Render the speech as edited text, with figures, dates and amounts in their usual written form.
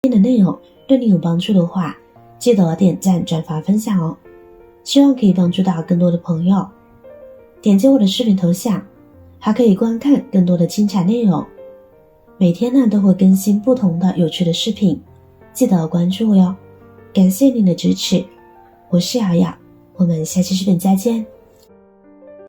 今天的内容对你有帮助的话，记得点赞、转发、分享哦。希望可以帮助到更多的朋友。点击我的视频头像，还可以观看更多的精彩内容。每天呢都会更新不同的有趣的视频，记得关注我哟。感谢您的支持，我是瑶瑶，我们下期视频再见。